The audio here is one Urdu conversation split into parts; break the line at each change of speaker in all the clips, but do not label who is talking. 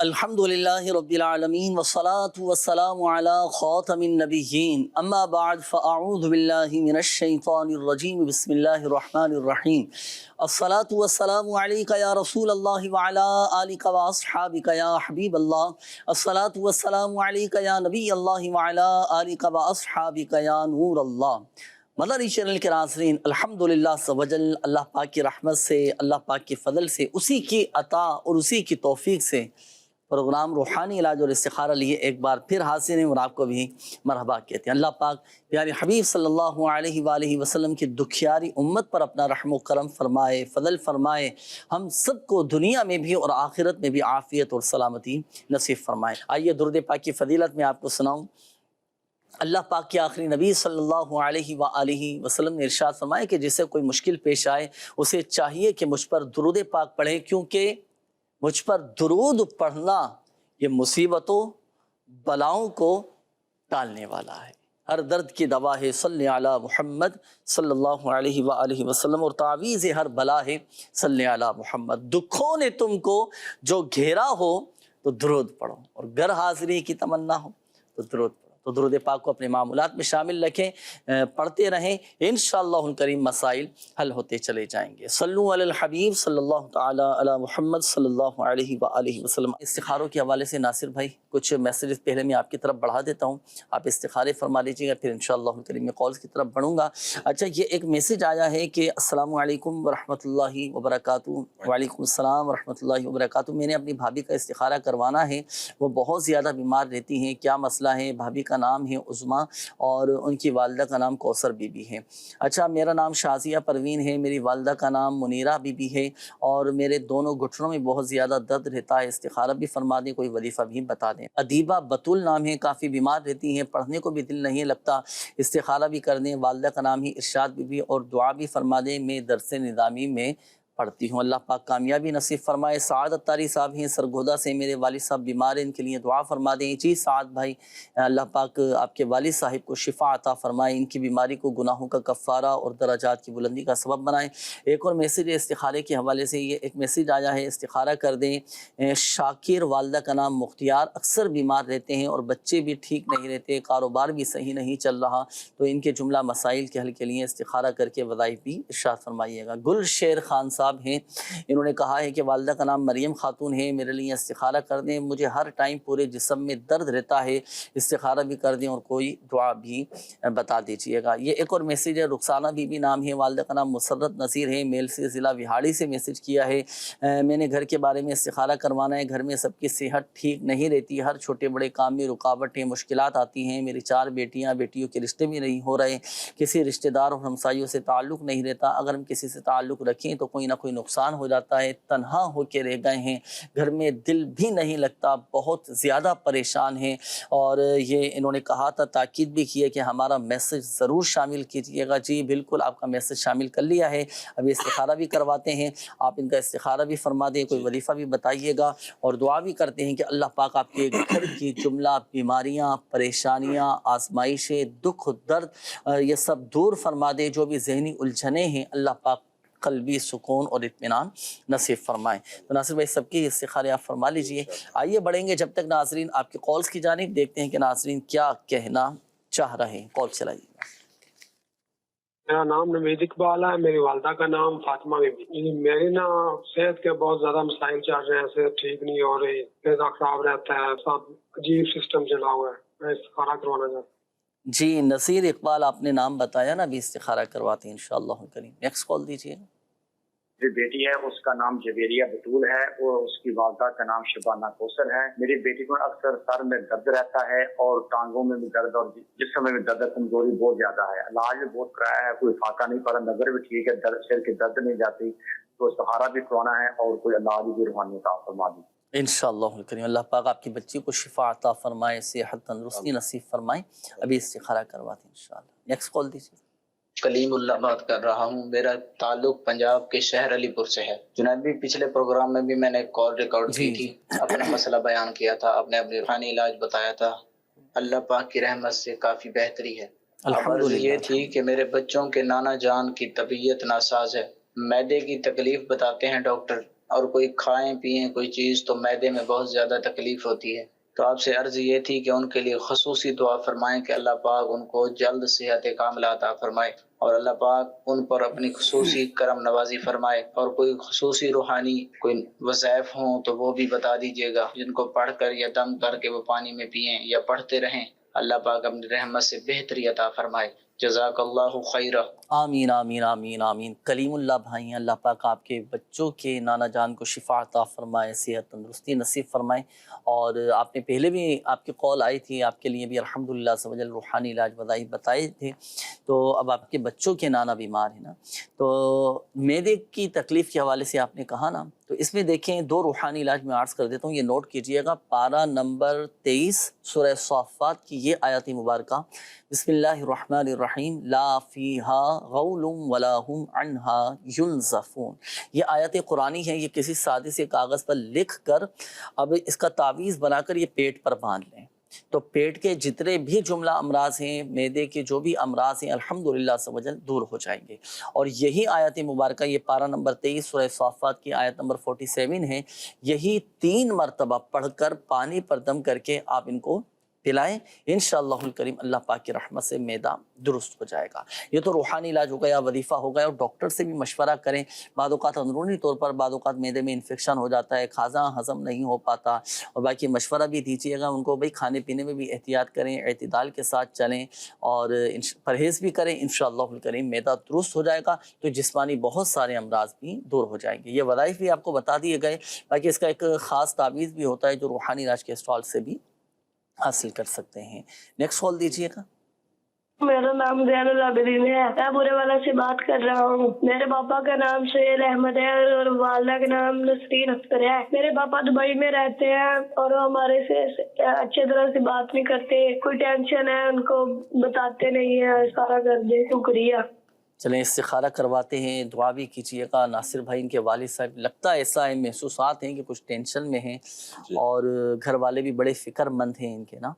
الحمدللہ رب العالمین والصلاة والسلام علی خاتم النبیین اما بعد فاعوذ باللہ من الشیطان الرجیم بسم اللہ الرحمن الرحیم الصلاة والسلام علیک یا رسول اللہ وعلی آلک واصحابک یا حبیب اللہ الصلاة والسلام علیک یا نبی اللہ وعلی آلک واصحابک یا نور اللہ۔ مدنی چینل کے ناظرین، الحمدللہ سبحانہ اللہ پاک کی رحمت سے، اللہ پاک کے فضل سے، اسی کی عطا اور اسی کی توفیق سے پروگرام روحانی علاج اور استخارہ لیے ایک بار پھر حاضر ہیں اور آپ کو بھی مرحبا کہتے ہیں۔ اللہ پاک پیارے حبیب صلی اللہ علیہ وآلہ وسلم کی دکھیاری امت پر اپنا رحم و کرم فرمائے، فضل فرمائے، ہم سب کو دنیا میں بھی اور آخرت میں بھی عافیت اور سلامتی نصیب فرمائے۔ آئیے درود پاک کی فضیلت میں آپ کو سناؤں۔ اللہ پاک کے آخری نبی صلی اللہ علیہ وآلہ وسلم نے ارشاد فرمایا کہ جسے کوئی مشکل پیش آئے اسے چاہیے کہ مجھ پر درود پاک پڑھے، کیونکہ مجھ پر درود پڑھنا یہ مصیبتوں بلاؤں کو ٹالنے والا ہے، ہر درد کی دوا ہے۔ صلی علی محمد صلی اللہ علیہ وآلہ وسلم، اور تعویذ ہر بلا ہے صلی علی محمد۔ دکھوں نے تم کو جو گھیرا ہو تو درود پڑھو، اور گر حاضری کی تمنا ہو تو درود پڑھو۔ تو درود پاک کو اپنے معمولات میں شامل رکھیں، پڑھتے رہیں، انشاءاللہ الکریم مسائل حل ہوتے چلے جائیں گے۔ صلو علی الحبیب صلی اللہ تعالی علی محمد صلی اللہ علیہ وآلہ وسلم۔ استخاروں کے حوالے سے ناصر بھائی کچھ میسیجز پہلے میں آپ کی طرف بڑھا دیتا ہوں، آپ استخارے فرما لیجیے گا، پھر انشاءاللہ الکریم میں کالز کی طرف بڑھوں گا۔ اچھا، یہ ایک میسیج آیا ہے کہ السلام علیکم ورحمۃ اللہ وبرکاتہ۔ وعلیکم السلام ورحمۃ اللہ وبرکاتہ۔ میں نے اپنی بھابھی کا استخارہ کروانا ہے، وہ بہت زیادہ بیمار رہتی ہیں، کیا مسئلہ ہے؟ بھابھی کا نام ہے عظما اور ان کی والدہ کا نام کوثر بی بی ہے۔ اچھا، میرا نام شازیہ پروین ہے، میری والدہ کا نام منیرہ بی بی ہے، اور میرے دونوں گھٹنوں میں بہت زیادہ درد رہتا ہے۔ استخارہ بھی فرما دیں، کوئی وظیفہ بھی بتا دیں۔ ادیبہ بتول نام ہے، کافی بیمار رہتی ہیں، پڑھنے کو بھی دل نہیں لگتا، استخارہ بھی کر دیں۔ والدہ کا نام ہی ارشاد بی بی، اور دعا بھی فرما دیں، میں درس نظامی میں پڑھتی ہوں، اللہ پاک کامیابی نصیب فرمائے۔ سعادت تاری صاحب ہیں سرگودا سے، میرے والد صاحب بیمار ہیں، ان کے لیے دعا فرما دیں۔ جی سعاد بھائی، اللہ پاک آپ کے والد صاحب کو شفا عطا فرمائے، ان کی بیماری کو گناہوں کا کفارہ اور درجات کی بلندی کا سبب بنائیں۔ ایک اور میسیج ہے استخارے کے حوالے سے، یہ ایک میسیج آیا ہے، استخارہ کر دیں۔ شاکر، والدہ کا نام مختیار، اکثر بیمار رہتے ہیں اور بچے بھی ٹھیک نہیں رہتے، کاروبار بھی صحیح نہیں چل رہا، تو ان کے جملہ مسائل کے حل کے لیے استخارہ کر کے وظائف بھی ارشاد فرمائیے گا۔ گل شیر خان صاحب ہیں، انہوں نے کہا ہے کہ والدہ کا نام مریم خاتون ہے، میرے لیے استخارہ کر دیں، مجھے ہر ٹائم پورے جسم میں درد رہتا ہے، استخارہ بھی کر دیں اور کوئی دعا بھی بتا دیجئے گا۔ یہ ایک اور میسیج ہے، رخسانہ بی بی نام ہے، والدہ کا نام مسرت نصیر ہے، میل سے ضلع وہاڑی سے میسیج کیا ہے۔ میں نے گھر کے بارے میں استخارہ کروانا ہے، گھر میں سب کی صحت ٹھیک نہیں رہتی، ہر چھوٹے بڑے کام میں رکاوٹیں مشکلات آتی ہیں، میری 4 بیٹیاں، بیٹیوں کے رشتے بھی نہیں ہو رہے، کسی رشتہ دار اور ہمسائیوں سے تعلق نہیں رہتا، اگر ہم کسی سے تعلق رکھیں تو کوئی نہ کوئی نقصان ہو جاتا ہے، تنہا ہو کے رہ گئے ہیں، گھر میں دل بھی نہیں لگتا، بہت زیادہ پریشان ہیں۔ اور یہ انہوں نے کہا تھا، تاکید بھی کی ہے کہ ہمارا میسج ضرور شامل کیجیے گا۔ جی بالکل، آپ کا میسج شامل کر لیا ہے، ابھی استخارہ بھی کرواتے ہیں، آپ ان کا استخارہ بھی فرما دیں، کوئی وظیفہ بھی بتائیے گا، اور دعا بھی کرتے ہیں کہ اللہ پاک آپ کے گھر کی جملہ بیماریاں، پریشانیاں، آزمائشیں، دکھ درد یہ سب دور فرما دے، جو بھی ذہنی الجھنیں ہیں اللہ پاک قلبی سکون اور اطمینان نصیب فرمائیں۔ تو ناصر بھائی سب کی استخارے آپ فرما لیجئے۔ آئیے بڑھیں گے جب تک ناظرین آپ کے کالز کی جانب، دیکھتے ہیں کہ ناظرین کیا کہنا چاہ رہے ہیں۔ کال چلائیے۔
میرا نام نوید اقبال ہے، میری والدہ کا نام فاطمہ بی بی۔ میری نا صحت کے بہت زیادہ مسائل چل رہے ہیں، صحت ٹھیک نہیں ہو رہی، پیزا خراب رہتا ہے، سب عجیب سسٹم چلا ہوا ہے، میں استخارہ کروانا چاہتا ہوں۔
جی نصیر اقبال آپ نے نام بتایا نا، ابھی استخارہ کرواتے ہیں انشاءاللہ کریم۔ نیکسٹ کال دیجیے۔
میری بیٹی ہے، اس کا نام جویریہ بطول ہے، اور اس کی والدہ کا نام شبانہ کوثر ہے۔ میری بیٹی کو اکثر سر میں درد رہتا ہے، اور ٹانگوں میں بھی درد، اور جسم میں بھی درد، کمزوری بہت زیادہ ہے۔ علاج بھی بہت کرایا ہے، کوئی فاقہ نہیں پڑا، نظر بھی ٹھیک ہے، درد سر کی درد نہیں جاتی، تو استخارہ بھی کروانا ہے، اور کوئی علاج بھی روحانی عطا فرما دی۔
انشاءاللہ کریم اللہ پاک آپ کی بچی کو شفا عطا فرمائے، صحت تندرستی نصیب فرمائے، ابھی استخارہ کرواتے ہیں انشاءاللہ۔ نیکسٹ کال دیجیے۔
کلیم اللہ بات کر رہا ہوں، میرا تعلق پنجاب کے شہر علی پور سے ہے۔ جناب بھی پچھلے پروگرام میں بھی میں نے کال ریکارڈ کی تھی، اپنا مسئلہ بیان کیا تھا، آپ نے اپنے روحانی علاج بتایا تھا، اللہ پاک کی رحمت سے کافی بہتری ہے۔ عرض یہ تھی کہ میرے بچوں کے نانا جان کی طبیعت ناساز ہے، معدے کی تکلیف بتاتے ہیں ڈاکٹر، اور کوئی کھائیں پئیں کوئی چیز تو معدے میں بہت زیادہ تکلیف ہوتی ہے. تو آپ سے عرض یہ تھی کہ ان کے لیے خصوصی دعا فرمائیں کہ اللہ پاک ان کو جلد صحت کاملہ عطا فرمائے اور اللہ پاک ان پر اپنی خصوصی کرم نوازی فرمائے. اور کوئی خصوصی روحانی کوئی وظائف ہوں تو وہ بھی بتا دیجیے گا، جن کو پڑھ کر یا دم کر کے وہ پانی میں پئیں یا پڑھتے رہیں. اللہ پاک اپنی رحمت سے بہتری عطا فرمائے. جزاک اللہ خیرہ.
آمین آمین آمین آمین. کلیم اللہ بھائی ہیں، اللہ پاک آپ کے بچوں کے نانا جان کو شفا عطا فرمائے، صحت تندرستی نصیب فرمائے. اور آپ نے پہلے بھی آپ کی قول آئی تھی، آپ کے لیے بھی الحمدللہ سب جل روحانی علاج وظائف بتائے تھے. تو اب آپ کے بچوں کے نانا بیمار ہیں نا، تو معدے کی تکلیف کے حوالے سے آپ نے کہا نا، تو اس میں دیکھیں دو روحانی علاج میں عرض کر دیتا ہوں، یہ نوٹ کیجئے گا. پارہ نمبر 23 سورہ صافات کی یہ آیات مبارکہ، بسم اللہ الرحمن الرحیم، لا فیہا غول ولا ہم عنہا ینزفون. یہ آیت قرآنی ہے، یہ کسی سادے سے کاغذ پر لکھ کر اب اس کا تعویذ بنا کر یہ پیٹ پر باندھ لیں. تو پیٹ کے جتنے بھی جملہ امراض ہیں، معدے کے جو بھی امراض ہیں، الحمدللہ سب وجل دور ہو جائیں گے. اور یہی آیت مبارکہ، یہ پارہ نمبر 23 سورہ صافات کی آیت نمبر 47 ہے، یہی 3 مرتبہ پڑھ کر پانی پر دم کر کے آپ ان کو پلائیں، انشاءاللہ الکریم اللہ پاک کی رحمت سے معدہ درست ہو جائے گا. یہ تو روحانی علاج ہو گیا، وظیفہ ہو گیا. اور ڈاکٹر سے بھی مشورہ کریں. بعض اوقات اندرونی طور پر بعض اوقات معدے میں انفیکشن ہو جاتا ہے، کھانا ہضم نہیں ہو پاتا، اور باقی مشورہ بھی دیجیے گا ان کو، بھائی کھانے پینے میں بھی احتیاط کریں، اعتدال کے ساتھ چلیں اور پرہیز بھی کریں. انشاءاللہ الکریم معدہ درست ہو جائے گا تو جسمانی بہت سارے امراض بھی دور ہو جائیں گے. یہ وظائف بھی آپ کو بتا دیے گئے. باقی اس کا ایک خاص تعویذ بھی ہوتا ہے جو روحانی علاج کے اسٹال سے بھی حاصل کر سکتے ہیں. نیکسٹ کال دیجیے گا.
میرا نام زین العابدین ہے، میں برے والا سے بات کر رہا ہوں. میرے پاپا کا نام سہیل احمد ہے اور والدہ کا نام نسرین اختر ہے. میرے پاپا دبئی میں رہتے ہیں اور وہ ہمارے سے اچھے طرح سے بات نہیں کرتے. کوئی ٹینشن ہے ان کو بتاتے نہیں ہیں، سارا کر دے. شکریہ.
چلیں استخارہ کرواتے ہیں، دعا بھی کیجیے گا. ناصر بھائی ان کے والد صاحب لگتا ہے ایسا ہے، محسوسات ہیں کہ کچھ ٹینشن میں ہیں اور گھر والے بھی بڑے فکر مند ہیں ان کے نا.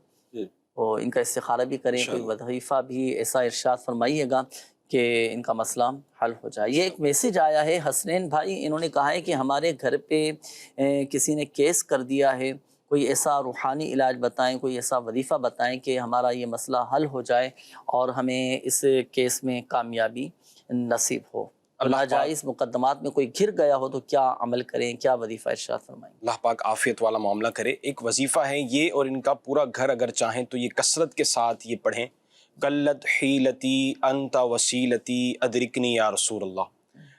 اور ان کا استخارہ بھی کریں، کوئی وظیفہ بھی ایسا ارشاد فرمائیے گا کہ ان کا مسئلہ حل ہو جائے. یہ ایک میسیج آیا ہے حسنین بھائی، انہوں نے کہا ہے کہ ہمارے گھر پہ کسی نے کیس کر دیا ہے، کوئی ایسا روحانی علاج بتائیں، کوئی ایسا وظیفہ بتائیں کہ ہمارا یہ مسئلہ حل ہو جائے اور ہمیں اس کیس میں کامیابی نصیب ہو. ناجائز مقدمات میں کوئی گر گیا ہو تو کیا عمل کریں، کیا وظیفہ ارشاد فرمائیں؟
اللہ پاک عافیت والا معاملہ کرے. ایک وظیفہ ہے یہ، اور ان کا پورا گھر اگر چاہیں تو یہ کثرت کے ساتھ یہ پڑھیں. قلت حیلتی انت وسیلتی ادرکنی یا رسول اللہ.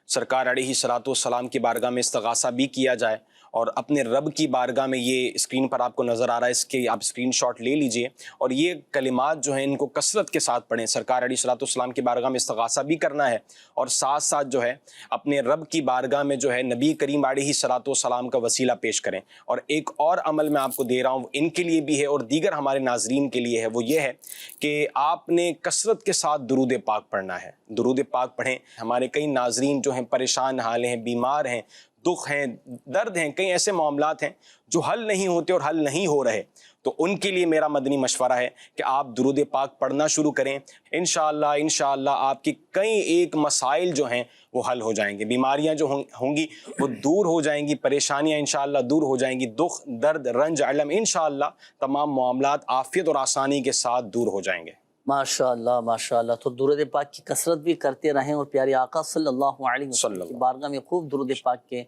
سرکار علیہ الصلوۃ والسلام کی بارگاہ میں استغاثہ بھی کیا جائے، اور اپنے رب کی بارگاہ میں، یہ اسکرین پر آپ کو نظر آ رہا ہے، اس کے آپ اسکرین شاٹ لے لیجئے اور یہ کلمات جو ہیں ان کو کثرت کے ساتھ پڑھیں. سرکار علیہ الصلوۃ والسلام کی بارگاہ میں استغاثہ بھی کرنا ہے، اور ساتھ ساتھ جو ہے اپنے رب کی بارگاہ میں جو ہے نبی کریم علیہ الصلوۃ والسلام کا وسیلہ پیش کریں. اور ایک اور عمل میں آپ کو دے رہا ہوں، ان کے لیے بھی ہے اور دیگر ہمارے ناظرین کے لیے ہے، وہ یہ ہے کہ آپ نے کثرت کے ساتھ درود پاک پڑھنا ہے. درود پاک پڑھیں. ہمارے کئی ناظرین جو ہیں پریشان حال ہیں، بیمار ہیں، دکھ ہیں، درد ہیں، کئی ایسے معاملات ہیں جو حل نہیں ہوتے اور حل نہیں ہو رہے. تو ان کے لیے میرا مدنی مشورہ ہے کہ آپ درود پاک پڑھنا شروع کریں. انشاءاللہ آپ کی کئی ایک مسائل جو ہیں وہ حل ہو جائیں گے. بیماریاں جو ہوں گی وہ دور ہو جائیں گی، پریشانیاں انشاءاللہ دور ہو جائیں گی، دکھ درد رنج علم انشاءاللہ تمام معاملات عافیت اور آسانی کے ساتھ دور ہو جائیں گے.
ماشاءاللہ ماشاءاللہ. تو درود پاک کی کثرت بھی کرتے رہیں اور پیارے آقا صلی اللہ علیہ وسلم کی بارگاہ میں خوب درود پاک کے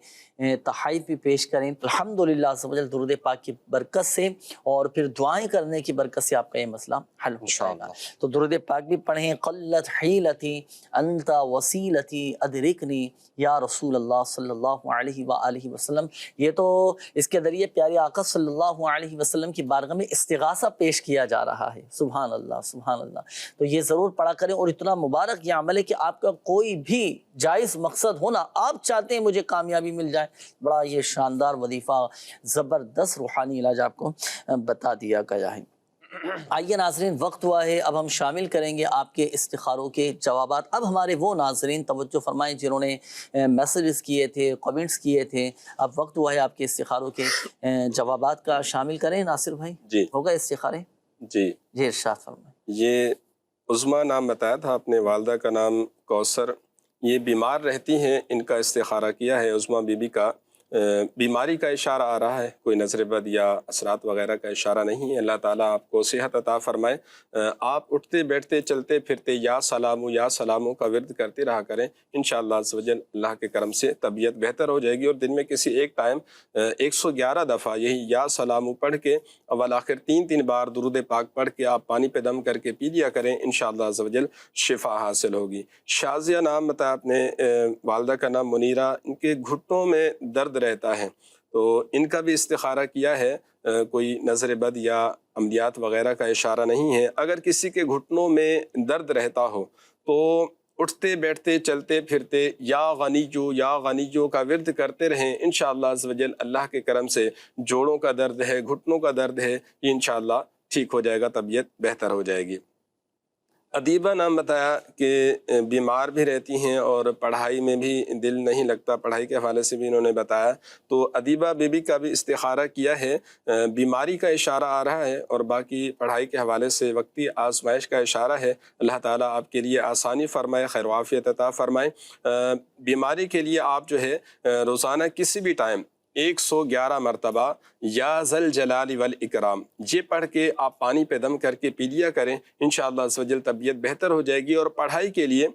تحائف بھی پیش کریں. الحمدللہ سبحان درود پاک کی برکت سے اور پھر دعائیں کرنے کی برکت سے آپ کا یہ مسئلہ حل ہو جائے گا. تو درود پاک بھی پڑھیں. قلت حیلتی انت وسیلتی ادرکنی یا رسول اللہ صلی اللہ علیہ وآلہ وسلم. یہ تو اس کے ذریعے پیارے آقا صلی اللہ علیہ وسلم کی بارگاہ میں استغاثہ پیش کیا جا رہا ہے. سبحان اللہ سبحان اللہ. تو یہ ضرور پڑھا کریں. اور اتنا مبارک یہ عمل ہے کہ آپ کا کوئی بھی جائز مقصد ہونا، آپ چاہتے ہیں مجھے کامیابی مل جائے، بڑا یہ شاندار وظیفہ، زبردست روحانی علاج آپ کو بتا دیا گیا ہے. آئیے ناظرین، وقت ہوا ہے اب ہم شامل کریں گے آپ کے استخاروں کے جوابات. اب ہمارے وہ ناظرین توجہ فرمائیں جنہوں نے میسیجز کیے تھے، کمنٹس کیے تھے. اب وقت ہوا ہے آپ کے استخاروں کے جوابات کا. شامل کریں ناصر بھائی.
جی
ہوگا استخارے؟
جی
جی ارشاد فرمائیں.
یہ عظمیٰ نام بتایا تھا آپ نے، والدہ کا نام کوثر. یہ بیمار رہتی ہیں، ان کا استخارہ کیا ہے عظمیٰ بی بی کا. بیماری کا اشارہ آ رہا ہے، کوئی نظر بد یا اثرات وغیرہ کا اشارہ نہیں ہے۔ اللہ تعالیٰ آپ کو صحت عطا فرمائے۔ آپ اٹھتے بیٹھتے چلتے پھرتے یا سلامو کا ورد کرتے رہا کریں، انشاءاللہ عز و جل اللہ کے کرم سے طبیعت بہتر ہو جائے گی، اور دن میں کسی ایک ٹائم 111 دفعہ یہی یا سلامو پڑھ کے اول آخر 3 بار درود پاک پڑھ کے آپ پانی پہ دم کر کے پی لیا کریں، انشاءاللہ عز و جل شفا حاصل ہوگی۔ شازیہ نام بتایا اپنے والدہ کا نام منیرہ، ان کے گھٹنوں میں درد رہتا ہے، تو ان کا بھی استخارہ کیا ہے، کوئی نظر بد یا عملیات وغیرہ کا اشارہ نہیں ہے۔ اگر کسی کے گھٹنوں میں درد رہتا ہو تو اٹھتے بیٹھتے چلتے پھرتے یا غنیجو کا ورد کرتے رہیں، انشاءاللہ عز و جل اللہ کے کرم سے جوڑوں کا درد ہے، گھٹنوں کا درد ہے، یہ انشاءاللہ ٹھیک ہو جائے گا، طبیعت بہتر ہو جائے گی۔ ادیبہ نام بتایا کہ بیمار بھی رہتی ہیں اور پڑھائی میں بھی دل نہیں لگتا، پڑھائی کے حوالے سے بھی انہوں نے بتایا، تو ادیبہ بی بی کا بھی استخارہ کیا ہے، بیماری کا اشارہ آ رہا ہے اور باقی پڑھائی کے حوالے سے وقتی آزمائش کا اشارہ ہے۔ اللہ تعالیٰ آپ کے لیے آسانی فرمائے، خیر و عافیت عطا فرمائے۔ بیماری کے لیے آپ جو ہے روزانہ کسی بھی ٹائم 111 مرتبہ یا ذل جلال والاکرام یہ پڑھ کے آپ پانی پہ دم کر کے پی لیا کریں، انشاءاللہ عز و جل طبیعت بہتر ہو جائے گی۔ اور پڑھائی کے لیے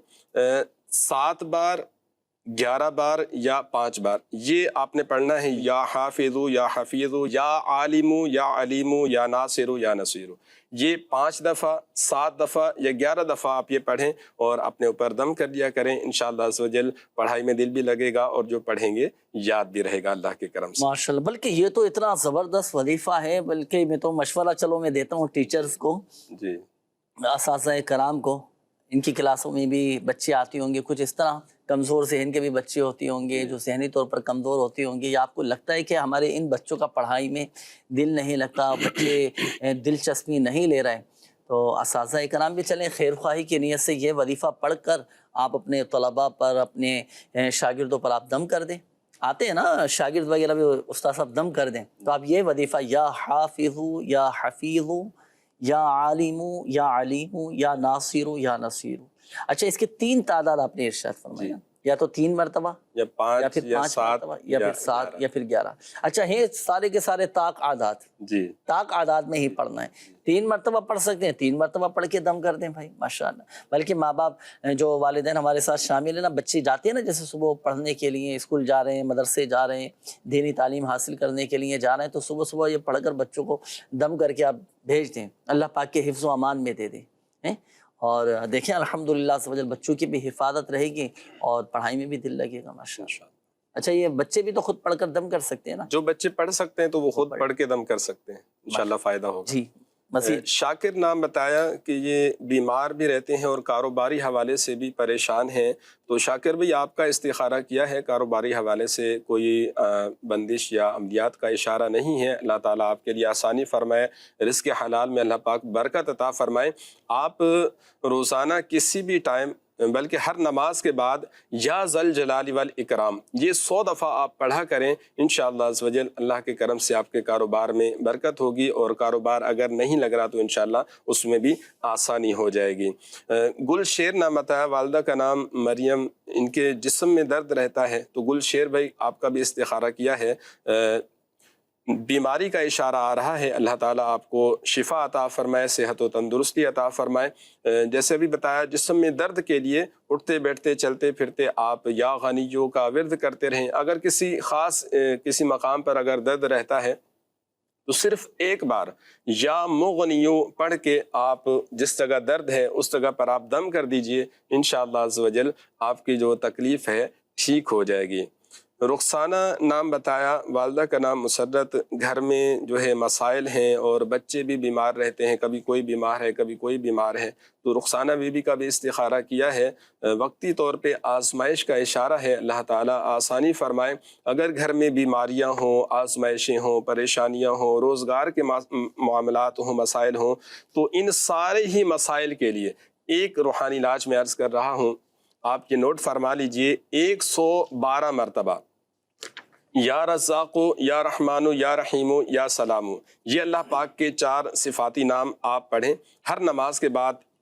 7 بار 11 بار یا 5 بار یہ آپ نے پڑھنا ہے، یا حافظو یا حفیظو یا عالمو یا علیمو یا ناصرو یا نصیرو، یہ 5 دفعہ 7 دفعہ یا 11 دفعہ آپ یہ پڑھیں اور اپنے اوپر دم کر لیا کریں، انشاءاللہ عز و جل پڑھائی میں دل بھی لگے گا اور جو پڑھیں گے یاد بھی رہے گا اللہ کے کرم سے۔
ماشاءاللہ، بلکہ یہ تو اتنا زبردست وظیفہ ہے، بلکہ میں تو مشورہ چلو میں دیتا ہوں ٹیچرز کو،
جی
اساتذہ کرام کو، ان کی کلاسوں میں بھی بچے آتی ہوں گے، کچھ اس طرح کمزور ذہن کے بھی بچے ہوتی ہوں گے جو ذہنی طور پر کمزور ہوتی ہوں گی، یا آپ کو لگتا ہے کہ ہمارے ان بچوں کا پڑھائی میں دل نہیں لگتا، بچے دلچسپی نہیں لے رہے، تو اساتذہ کرام بھی چلیں خیر خواہی کی نیت سے یہ وظیفہ پڑھ کر آپ اپنے طلباء پر، اپنے شاگردوں پر آپ دم کر دیں۔ آتے ہیں نا شاگرد وغیرہ بھی، استاد صاحب دم کر دیں، تو آپ یہ وظیفہ یا حافظو یا حفیظو یا عالمو یا علیم یا ناصرو یا نصیرو۔ اچھا، اس کے 3 تعداد آپ نے ارشاد فرمایا، یا تو 3 مرتبہ
یا 5
یا پھر 5 مرتبہ یا پھر 7 یا پھر 11۔ اچھا، یہ سارے کے سارے طاق اعداد،
جی
طاق اعداد میں ہی پڑھنا ہے۔ 3 مرتبہ پڑھ سکتے ہیں، 3 مرتبہ پڑھ کے دم کر دیں بھائی، ماشاءاللہ۔ بلکہ ماں باپ جو والدین ہمارے ساتھ شامل ہیں نا، بچے جاتے ہیں نا جیسے صبح پڑھنے کے لیے اسکول جا رہے ہیں، مدرسے جا رہے ہیں، دینی تعلیم حاصل کرنے کے لیے جا رہے ہیں، تو صبح صبح یہ پڑھ کر بچوں کو دم کر کے آپ بھیج دیں، اللہ پاک کے حفظ و امان میں دے دیں، اور دیکھیں الحمدللہ عز و جل بچوں کی بھی حفاظت رہے گی اور پڑھائی میں بھی دل لگے گا ماشاءاللہ۔ اچھا، یہ بچے بھی تو خود پڑھ کر دم کر سکتے ہیں نا؟
جو بچے پڑھ سکتے ہیں تو وہ خود پڑھ کے دم کر سکتے ہیں، انشاءاللہ فائدہ ہوگا۔
جی مزید
شاکر نام بتایا کہ یہ بیمار بھی رہتے ہیں اور کاروباری حوالے سے بھی پریشان ہیں، تو شاکر بھائی آپ کا استخارہ کیا ہے، کاروباری حوالے سے کوئی بندش یا عملیات کا اشارہ نہیں ہے، اللہ تعالیٰ آپ کے لیے آسانی فرمائے، رزق حلال میں اللہ پاک برکت عطا فرمائے۔ آپ روزانہ کسی بھی ٹائم، بلکہ ہر نماز کے بعد یا ذل جلال والاکرام یہ 100 دفعہ آپ پڑھا کریں، انشاءاللہ عز و جل اللہ کے کرم سے آپ کے کاروبار میں برکت ہوگی، اور کاروبار اگر نہیں لگ رہا تو انشاءاللہ اس میں بھی آسانی ہو جائے گی۔ گل شیر نام بتایا، والدہ کا نام مریم، ان کے جسم میں درد رہتا ہے، تو گل شیر بھائی آپ کا بھی استخارہ کیا ہے، بیماری کا اشارہ آ رہا ہے، اللہ تعالیٰ آپ کو شفا عطا فرمائے، صحت و تندرستی عطا فرمائے۔ جیسے بھی بتایا، جسم میں درد کے لیے اٹھتے بیٹھتے چلتے پھرتے آپ یا غنیجو کا ورد کرتے رہیں۔ اگر کسی خاص کسی مقام پر اگر درد رہتا ہے تو صرف ایک بار یا مغنیو پڑھ کے آپ جس جگہ درد ہے اس جگہ پر آپ دم کر دیجئے، انشاءاللہ عز و جل آپ کی جو تکلیف ہے ٹھیک ہو جائے گی۔ رخسانہ نام بتایا، والدہ کا نام مسرت، گھر میں جو ہے مسائل ہیں اور بچے بھی بیمار رہتے ہیں، کبھی کوئی بیمار ہے کبھی کوئی بیمار ہے، تو رخسانہ بی بی کا بھی استخارہ کیا ہے، وقتی طور پہ آزمائش کا اشارہ ہے، اللہ تعالیٰ آسانی فرمائے۔ اگر گھر میں بیماریاں ہوں، آزمائشیں ہوں، پریشانیاں ہوں، روزگار کے معاملات ہوں، مسائل ہوں، تو ان سارے ہی مسائل کے لیے ایک روحانی علاج میں عرض کر رہا ہوں، آپ یہ نوٹ فرما لیجئے، 112 مرتبہ یا رزاقو یا رحمانو یا رحیمو یا سلامو، یہ اللہ پاک کے 4 صفاتی نام آپ پڑھیں، ہر نماز کے بعد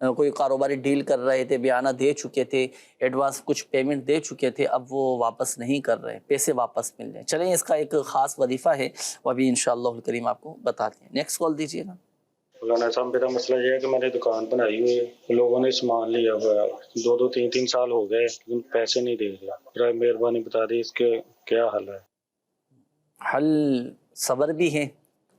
کوئی کاروباری ڈیل کر رہے تھے، بیانہ دے چکے تھے، ایڈوانس کچھ پیمنٹ دے چکے تھے، اب وہ واپس نہیں کر رہے، پیسے واپس مل جائیں. چلیں اس کا ایک خاص وظیفہ ہے، وہ ابھی انشاءاللہ الکریم آپ کو بتاتے ہیں. نیکسٹ کال دیجیے گا.
مولانا صاحب میرا مسئلہ یہ ہے کہ میں نے دکان بنائی ہوئی ہے، لوگوں نے سامان لیا ہوا ہے، 2-3 سال ہو گئے لیکن پیسے نہیں دے رہے. برائے مہربانی بتا دیں اس کے کیا حل ہے؟
حل صبر بھی ہے،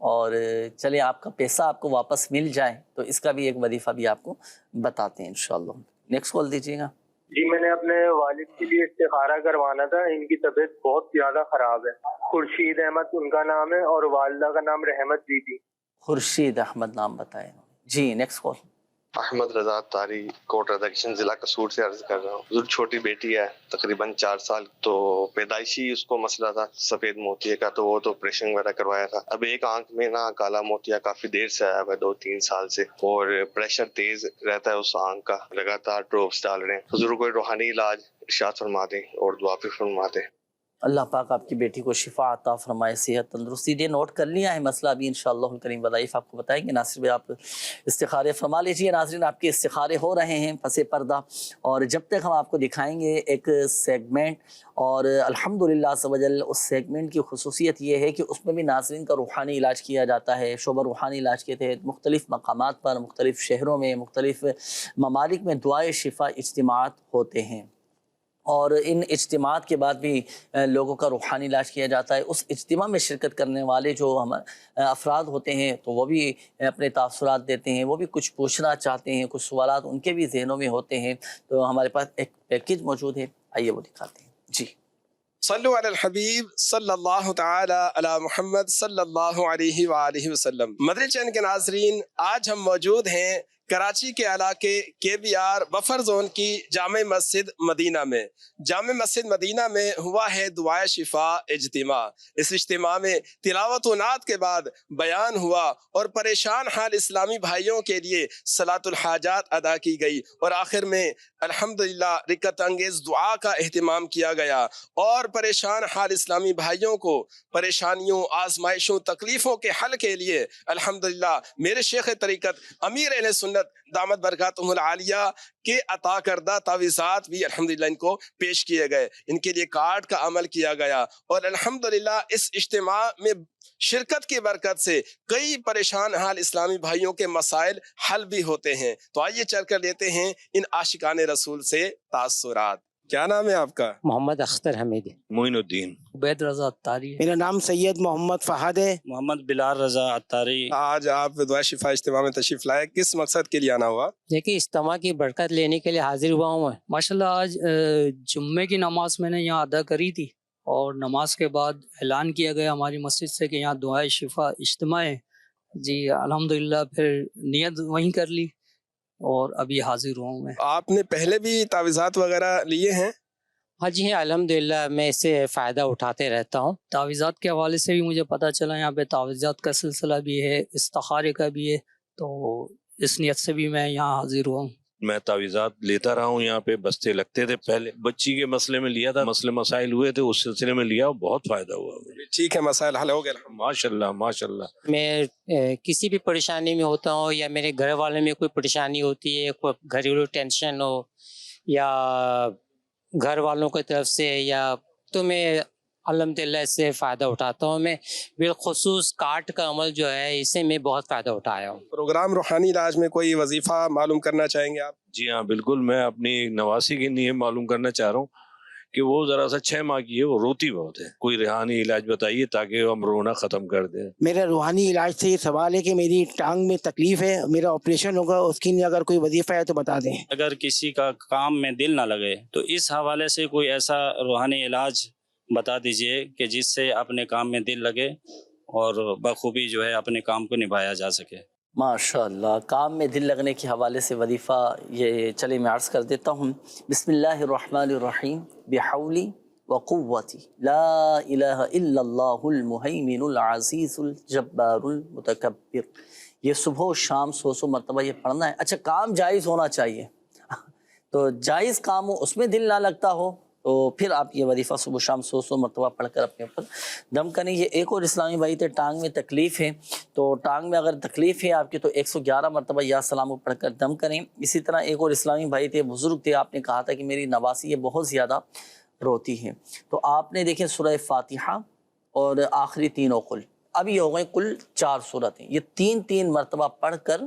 اور چلیں آپ کا پیسہ آپ کو واپس مل جائے تو اس کا بھی ایک وظیفہ بھی آپ کو بتاتے ہیں انشاءاللہ. نیکسٹ کال دیجیے گا.
جی میں نے اپنے والد کے لیے استخارہ کروانا تھا، ان کی طبیعت بہت زیادہ خراب ہے. خورشید احمد ان کا نام ہے اور والدہ کا نام رحمت بی بی.
خورشید احمد نام بتائیں. جی نیکسٹ کال.
احمد رضا تاری کوٹ ریڈکشن ضلع قصور سے عرض کر رہا ہوں. چھوٹی بیٹی ہے تقریباً 4 سال، تو پیدائشی اس کو مسئلہ تھا سفید موتیے کا، تو وہ تو آپریشن وغیرہ کروایا تھا. اب ایک آنکھ میں نا کالا موتیا کافی دیر سے آیا ہوا ہے، 2-3 سال سے، اور پریشر تیز رہتا ہے اس آنکھ کا، لگاتار ڈراپس ڈال رہے ہیں. حضور کوئی روحانی علاج ارشاد فرما دیں اور دعا بھی فرما دیں.
اللہ پاک آپ کی بیٹی کو شفا عطا فرمائے، صحت تندرستی دے. نوٹ کر لیا ہے مسئلہ، ابھی انشاءاللہ الکریم وظائف آپ کو بتائیں گے. ناصر بھائی آپ استخارے فرما لیجیے. ناظرین آپ کے استخارے ہو رہے ہیں پس پردہ، اور جب تک ہم آپ کو دکھائیں گے ایک سیگمنٹ، اور الحمدللہ عز و جل اس سیگمنٹ کی خصوصیت یہ ہے کہ اس میں بھی ناظرین کا روحانی علاج کیا جاتا ہے. شعبہ روحانی علاج کے تحت مختلف مقامات پر، مختلف شہروں میں، مختلف ممالک میں دعائے شفا اجتماعات ہوتے ہیں، اور ان اجتماعات کے بعد بھی لوگوں کا روحانی علاج کیا جاتا ہے. اس اجتماع میں شرکت کرنے والے جو ہم افراد ہوتے ہیں تو وہ بھی اپنے تاثرات دیتے ہیں، وہ بھی کچھ پوچھنا چاہتے ہیں، کچھ سوالات ان کے بھی ذہنوں میں ہوتے ہیں. تو ہمارے پاس ایک پیکیج موجود ہے، آئیے وہ دکھاتے ہیں. جی
صلو علی الحبیب صلی اللہ تعالی علی محمد صلی اللہ علیہ وآلہ وسلم. مدری چینل کے ناظرین، آج ہم موجود ہیں کراچی کے علاقے KBR بفر زون کی جامع مسجد مدینہ میں. جامع مسجد مدینہ میں ہوا ہے دعائے شفا اجتماع. اس اجتماع میں تلاوت و نعت کے بعد بیان ہوا اور پریشان حال اسلامی بھائیوں کے لیے صلاۃ الحاجات ادا کی گئی، اور آخر میں الحمدللہ رکعت انگیز دعا کا اہتمام کیا گیا، اور پریشان حال اسلامی بھائیوں کو پریشانیوں، آزمائشوں، تکلیفوں کے حل کے لیے الحمدللہ میرے شیخ طریقت امیر اہل سنت دامت برکاتہم العالیہ کے عطا کردہ تعویذات بھی الحمدللہ ان کو پیش کیے گئے. ان کے لیے کارڈ کا عمل کیا گیا، اور الحمدللہ اس اجتماع میں شرکت کی برکت سے کئی پریشان حال اسلامی بھائیوں کے مسائل حل بھی ہوتے ہیں. تو آئیے چل کر لیتے ہیں ان عاشقان رسول سے تاثرات. کیا نام ہے آپ کا؟
محمد اختر حمید.
معین الدین.
عبید رضا عطاری.
میرا نام سید محمد فہد ہے.
محمد بلال رضا عطاری.
آج آپ دعائے شفا اجتماع میں تشریف لائے، کس مقصد کے لیے آنا ہوا؟
دیکھیے اجتماع کی برکت لینے کے لیے حاضر ہوا ہوں.
ماشاءاللہ آج جمعے کی نماز میں نے یہاں ادا کری تھی، اور نماز کے بعد اعلان کیا گیا ہماری مسجد سے کہ یہاں دعائے شفا اجتماع ہے. جی الحمدللہ پھر نیت وہیں کر لی اور ابھی حاضر ہوں میں.
آپ نے پہلے بھی تعویذات وغیرہ لیے ہیں؟
ہاں جی الحمدللہ میں اس سے فائدہ اٹھاتے رہتا ہوں.
تعویذات کے حوالے سے بھی مجھے پتہ چلا یہاں پہ تعویذات کا سلسلہ بھی ہے، استخارے کا بھی ہے، تو اس نیت سے بھی میں یہاں حاضر ہوں.
میں تعویذات لیتا رہا ہوں، یہاں پہ بستے لگتے تھے. پہلے بچی کے مسئلے میں لیا تھا، مسائل ہوئے تھے، اس سلسلے میں لیا، بہت فائدہ ہوا.
ٹھیک ہے، مسائل حل ہو گئے
ماشاءاللہ ماشاءاللہ.
میں کسی بھی پریشانی میں ہوتا ہوں، یا میرے گھر والوں میں کوئی پریشانی ہوتی ہے، کوئی گھریلو ٹینشن ہو یا گھر والوں کی طرف سے، یا تو میں الحمدللہ اس سے فائدہ اٹھاتا ہوں. میں بالخصوص کارڈ کا عمل جو ہے اس سے میں بہت فائدہ اٹھایا ہوں.
پروگرام روحانی علاج میں کوئی وظیفہ معلوم کرنا چاہیں گے آپ؟
جی ہاں بالکل. میں اپنی نواسی کے لیے معلوم کرنا چاہ رہا ہوں کہ وہ ذرا سا 6 ماہ کی ہے، وہ روتی بہت ہے. کوئی روحانی علاج بتائیے تاکہ ہم رونا ختم کر دیں.
میرا روحانی علاج سے یہ سوال ہے کہ میری ٹانگ میں تکلیف ہے، میرا آپریشن ہوگا، اس کے لیے اگر کوئی وظیفہ ہے تو بتا دیں.
اگر کسی کا کام میں دل نہ لگے تو اس حوالے سے کوئی ایسا روحانی علاج بتا دیجئے کہ جس سے اپنے کام میں دل لگے اور بخوبی جو ہے اپنے کام کو نبھایا جا سکے.
ماشاءاللہ. کام میں دل لگنے کے حوالے سے وظیفہ یہ چلے میں عرض کر دیتا ہوں. بسم اللہ الرحمن الرحیم. بحولی وقوتی لا الہ الا اللہ المہیمن العزیز الجبار المتکبر. یہ صبح و شام 100 مرتبہ یہ پڑھنا ہے. اچھا کام جائز ہونا چاہیے، تو جائز کام ہو اس میں دل نہ لگتا ہو تو پھر آپ یہ وظیفہ صبح شام 100 مرتبہ پڑھ کر اپنے اوپر دم کریں. یہ ایک اور اسلامی بھائی تھے ٹانگ میں تکلیف ہے، تو ٹانگ میں اگر تکلیف ہے آپ کی تو 111 مرتبہ یا سلام پڑھ کر دم کریں. اسی طرح ایک اور اسلامی بھائی تھے، بزرگ تھے، آپ نے کہا تھا کہ میری نواسی یہ بہت زیادہ روتی ہے، تو آپ نے دیکھیں سورہ فاتحہ اور آخری 3 اوقل، اب یہ ہو گئے کل 4 سورتیں، یہ 3 مرتبہ پڑھ کر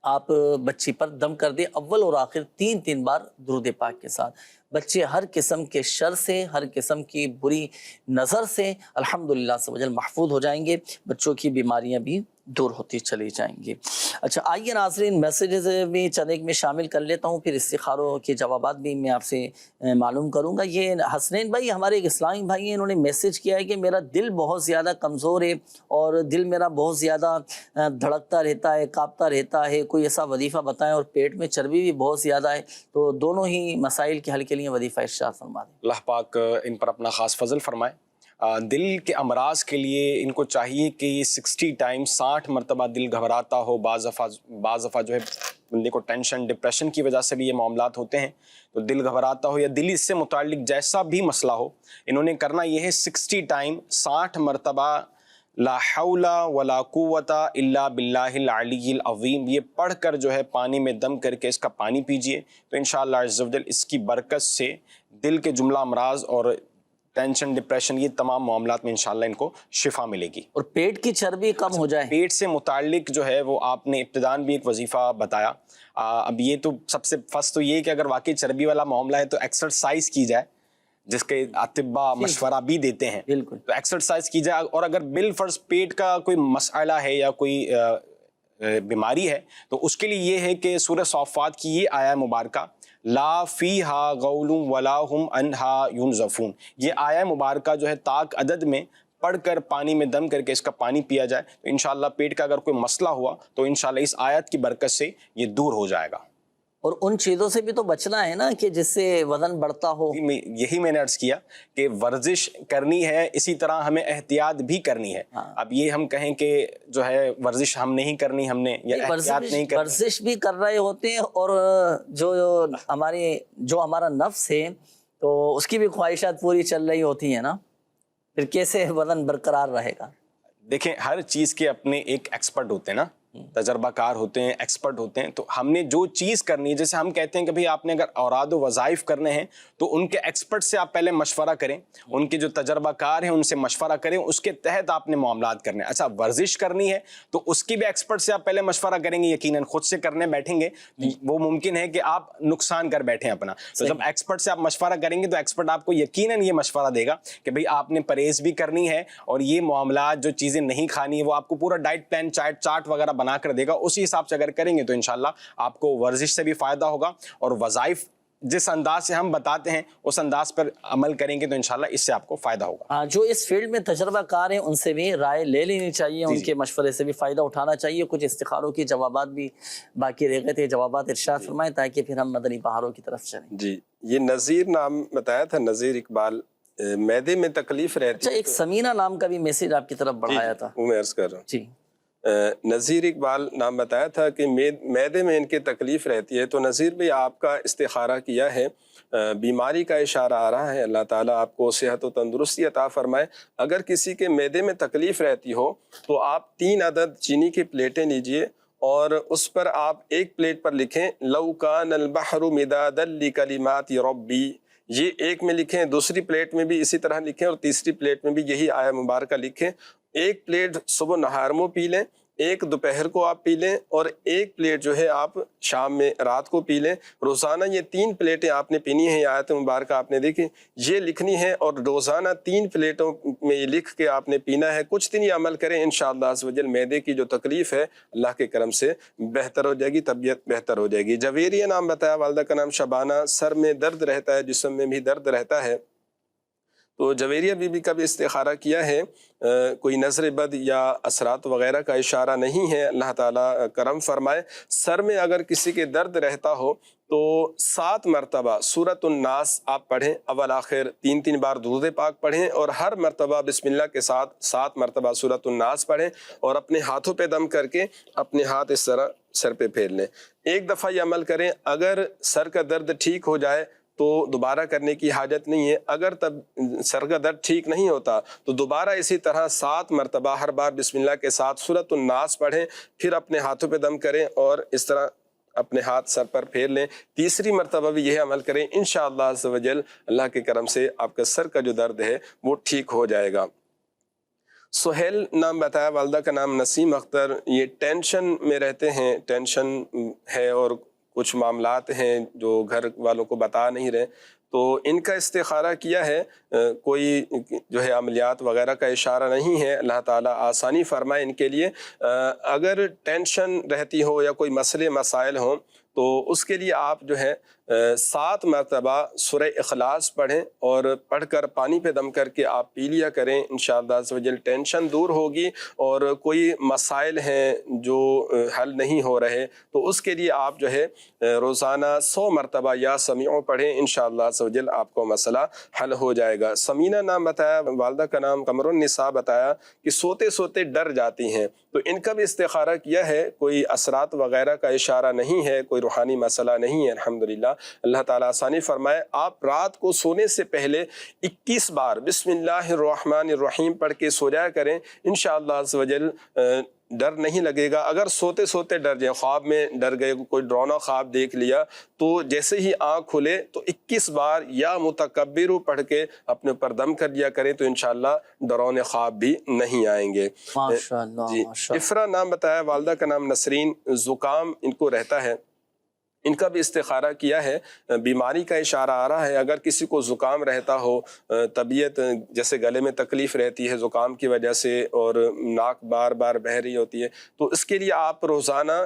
آپ بچی پر دم کر دیں، اول اور آخر 3 بار درود پاک کے ساتھ. بچے ہر قسم کے شر سے، ہر قسم کی بری نظر سے الحمدللہ سے وجل محفوظ ہو جائیں گے، بچوں کی بیماریاں بھی دور ہوتی چلی جائیں گی. اچھا آئیے ناظرین میسیجز بھی چند ایک میں شامل کر لیتا ہوں، پھر استخاروں کے جوابات بھی میں آپ سے معلوم کروں گا. یہ حسنین بھائی ہمارے ایک اسلامی بھائی ہیں، انہوں نے میسیج کیا ہے کہ میرا دل بہت زیادہ کمزور ہے اور دل میرا بہت زیادہ دھڑکتا رہتا ہے، کانپتا رہتا ہے، کوئی ایسا وظیفہ بتائیں، اور پیٹ میں چربی بھی بہت زیادہ ہے، تو دونوں ہی مسائل کے حل کے لیے وظیفہ ارشاد فرما دیں.
اللہ پاک ان پر اپنا خاص فضل فرمائے. دل کے امراض کے لیے ان کو چاہیے کہ یہ 60 ٹائم 60 مرتبہ دل گھبراتا ہو. بعض دفعہ جو ہے بندے کو ٹینشن ڈپریشن کی وجہ سے بھی یہ معاملات ہوتے ہیں، تو دل گھبراتا ہو یا دل اس سے متعلق جیسا بھی مسئلہ ہو، انہوں نے کرنا یہ ہے 60 ٹائم 60 مرتبہ لا حول ولا قوت الا باللہ العلی العظیم، یہ پڑھ کر جو ہے پانی میں دم کر کے اس کا پانی پیجئے، تو انشاءاللہ عز و جل اس کی برکت سے دل کے جملہ امراض اور ٹینشن ڈپریشن یہ تمام معاملات میں انشاءاللہ ان کو شفا ملے گی.
اور پیٹ کی چربی کم ہو جائے.
پیٹ سے متعلق جو ہے وہ آپ نے ابتدان بھی ایک وظیفہ بتایا. اب یہ تو سب سے فرسٹ تو یہ کہ اگر واقعی چربی والا معاملہ ہے تو ایکسرسائز کی جائے، جس کے اطباء مشورہ بھی دیتے ہیں،
بالکل
تو ایکسرسائز کی جائے. اور اگر بالفرض پیٹ کا کوئی مسئلہ ہے یا کوئی بیماری ہے تو اس کے لیے یہ ہے کہ سورہ صافات کی یہ آیہ مبارکہ لا فیہا غول ولا ہم عنہا ینزفون، یہ آیہ مبارکہ جو ہے طاق عدد میں پڑھ کر پانی میں دم کر کے اس کا پانی پیا جائے تو انشاءاللہ پیٹ کا اگر کوئی مسئلہ ہوا تو انشاءاللہ اس آیت کی برکت سے یہ دور ہو جائے گا.
اور ان چیزوں سے بھی تو بچنا ہے نا کہ جس سے وزن بڑھتا ہو.
یہی میں نے عرض کیا کہ ورزش کرنی ہے، اسی طرح ہمیں احتیاط بھی کرنی ہے. اب یہ ہم کہیں کہ جو ہے ورزش ہم نہیں کرنی، ہم نے یا احتیاط نہیں کرنی،
ورزش بھی کر رہے ہوتے ہیں اور جو ہمارا نفس ہے تو اس کی بھی خواہشات پوری چل رہی ہوتی ہیں نا، پھر کیسے وزن برقرار رہے گا؟
دیکھیں ہر چیز کے اپنے ایک ایکسپرٹ ہوتے ہیں نا، تجربہ کار ہوتے ہیں، ایکسپرٹ ہوتے ہیں، تو ہم نے جو چیز کرنی ہے، جیسے ہم کہتے ہیں کہ بھئی آپ نے اگر اوراد و وظائف کرنے ہیں تو ان کے ایکسپرٹ سے آپ پہلے مشورہ کریں، ان کے جو تجربہ کار ہیں ان سے مشورہ کریں، اس کے تحت آپ نے معاملات کرنے ہیں. اچھا ورزش کرنی ہے تو اس کی بھی ایکسپرٹ سے آپ پہلے مشورہ کریں گے، یقیناً خود سے کرنے بیٹھیں گے وہ ممکن ہے کہ آپ نقصان کر بیٹھیں اپنا. تو جب ایکسپرٹ سے آپ مشورہ کریں گے تو ایکسپرٹ آپ کو یقیناً یہ مشورہ دے گا کہ بھئی آپ نے پرہیز بھی کرنی ہے اور یہ معاملات جو چیزیں نہیں کھانی ہے وہ آپ کو پورا ڈائٹ پلان چارٹ وغیرہ بنا کر دے گا. اسی حساب سے اگر کریں گے تو انشاءاللہ آپ کو ورزش سے بھی فائدہ ہوگا، اور وظائف جس انداز سے ہم بتاتے ہیں اس انداز پر عمل کریں گے تو انشاءاللہ اس سے آپ کو فائدہ ہوگا.
جو اس فیلڈ میں تجربہ کار ہیں ان سے بھی رائے لے لینی چاہیے، ان کے مشورے سے بھی فائدہ اٹھانا چاہیے. کچھ استخاروں کی جوابات بھی باقی رہ گئے تھے، جوابات ارشاد فرمائیں تاکہ پھر ہم مدنی بہاروں کی طرف چلیں.
جی یہ نذیر نام بتایا تھا، نذیر اقبال، معدے میں تکلیف رہتی.
اچھا ایک سمینہ نام کا بھی میسج آپ کی طرف بڑھایا تھا،
وہ میں عرض کر رہا ہوں.
جی
نذیر اقبال نام بتایا تھا کہ معدے میں ان کے تکلیف رہتی ہے. تو نذیر بھی آپ کا استخارہ کیا ہے، بیماری کا اشارہ آ رہا ہے، اللہ تعالیٰ آپ کو صحت و تندرستی عطا فرمائے. اگر کسی کے معدے میں تکلیف رہتی ہو تو آپ 3 عدد چینی کی پلیٹیں لیجئے اور اس پر آپ ایک پلیٹ پر لکھیں لو کان البحر مدادا لکلمات ربی، یہ ایک میں لکھیں، دوسری پلیٹ میں بھی اسی طرح لکھیں اور تیسری پلیٹ میں بھی یہی آیہ مبارکہ لکھیں. ایک پلیٹ صبح نہار میں پی لیں، ایک دوپہر کو آپ پی لیں اور ایک پلیٹ جو ہے آپ شام میں رات کو پی لیں. روزانہ یہ 3 پلیٹیں آپ نے پینی ہیں، آیت مبارکہ آپ نے دیکھی یہ لکھنی ہے اور روزانہ 3 پلیٹوں میں یہ لکھ کے آپ نے پینا ہے. کچھ دن یہ عمل کریں، انشاءاللہ عز و جل معدے کی جو تکلیف ہے اللہ کے کرم سے بہتر ہو جائے گی، طبیعت بہتر ہو جائے گی. جویریہ نام بتایا، والدہ کا نام شبانہ، سر میں درد رہتا ہے، جسم میں بھی درد رہتا ہے. تو جویریہ بی بی کا بھی استخارہ کیا ہے، کوئی نظر بد یا اثرات وغیرہ کا اشارہ نہیں ہے، اللہ تعالیٰ کرم فرمائے. سر میں اگر کسی کے درد رہتا ہو تو 7 مرتبہ سورۃ الناس آپ پڑھیں، اول آخر 3 بار درود پاک پڑھیں اور ہر مرتبہ بسم اللہ کے ساتھ 7 مرتبہ سورۃ الناس پڑھیں اور اپنے ہاتھوں پہ دم کر کے اپنے ہاتھ اس طرح سر پہ پھیر لیں. ایک دفعہ یہ عمل کریں، اگر سر کا درد ٹھیک ہو جائے تو دوبارہ کرنے کی حاجت نہیں ہے. اگر تب سر کا درد ٹھیک نہیں ہوتا تو دوبارہ اسی طرح 7 مرتبہ ہر بار بسم اللہ کے ساتھ سورۃ الناس پڑھیں, پھر اپنے ہاتھوں پہ دم کریں اور اس طرح اپنے ہاتھ سر پر پھیر لیں. تیسری مرتبہ بھی یہ عمل کریں, انشاءاللہ عز و جل اللہ کے کرم سے آپ کا سر کا جو درد ہے وہ ٹھیک ہو جائے گا. سہیل نام بتایا, والدہ کا نام نسیم اختر. یہ ٹینشن میں رہتے ہیں, ٹینشن ہے اور کچھ معاملات ہیں جو گھر والوں کو بتا نہیں رہے, تو ان کا استخارہ کیا ہے. کوئی جو ہے عملیات وغیرہ کا اشارہ نہیں ہے, اللہ تعالیٰ آسانی فرمائے ان کے لیے. اگر ٹینشن رہتی ہو یا کوئی مسئلے مسائل ہوں تو اس کے لیے آپ جو ہے 7 مرتبہ سورہ اخلاص پڑھیں اور پڑھ کر پانی پہ دم کر کے آپ پی لیا کریں. انشاءاللہ عز و جل ٹینشن دور ہوگی. اور کوئی مسائل ہیں جو حل نہیں ہو رہے تو اس کے لیے آپ جو ہے روزانہ 100 مرتبہ یا سمیع پڑھیں, انشاءاللہ عز و جل آپ کو مسئلہ حل ہو جائے گا. سمینہ نام بتایا, والدہ کا نام قمر النساء بتایا کہ سوتے سوتے ڈر جاتی ہیں, تو ان کا بھی استخارہ کیا ہے. کوئی اثرات وغیرہ کا اشارہ نہیں ہے, کوئی روحانی مسئلہ نہیں ہے, الحمدللہ اللہ تعالیٰ آسانی فرمائے. آپ رات کو سونے سے پہلے 21 بار بسم اللہ الرحمن الرحیم پڑھ کے سو جایا کریں, انشاءاللہ عز و جل ڈر نہیں لگے گا. اگر سوتے سوتے ڈر جائیں, خواب میں ڈر گئے, کوئی ڈراؤنا خواب دیکھ لیا, تو جیسے ہی آنکھ کھلے تو 21 بار یا متکبر پڑھ کے اپنے اوپر دم کر دیا کریں, تو انشاءاللہ ڈراؤنے خواب بھی نہیں آئیں گے.
ماشاءاللہ.
جی. افرا نام بتایا, والدہ کا نام نسرین. زکام ان کو رہتا ہے, ان کا بھی استخارہ کیا ہے. بیماری کا اشارہ آ رہا ہے. اگر کسی کو زکام رہتا ہو, طبیعت جیسے گلے میں تکلیف رہتی ہے زکام کی وجہ سے اور ناک بار بار بہہ رہی ہوتی ہے, تو اس کے لیے آپ روزانہ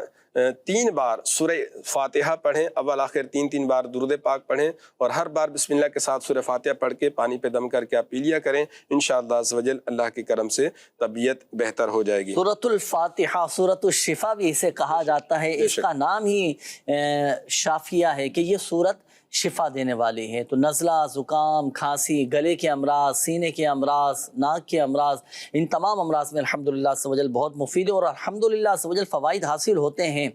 3 بار سورہ فاتحہ پڑھیں, اول آخر 3 بار درود پاک پڑھیں, اور ہر بار بسم اللہ کے ساتھ سورہ فاتحہ پڑھ کے پانی پہ دم کر کے آپ پی لیا کریں. انشاءاللہ عز و جل اللہ کے کرم سے طبیعت بہتر ہو جائے گی.
سورۃ الفاتحہ, سورۃ الشفا بھی اسے کہا جاتا ہے. اس کا نام ہی شافیہ ہے کہ یہ سورت شفا دینے والی ہے. تو نزلہ, زکام, کھانسی, گلے کے امراض, سینے کے امراض, ناک کے امراض, ان تمام امراض میں الحمدللہ عز و جل بہت مفید ہے اور الحمدللہ عز و جل فوائد حاصل ہوتے ہیں.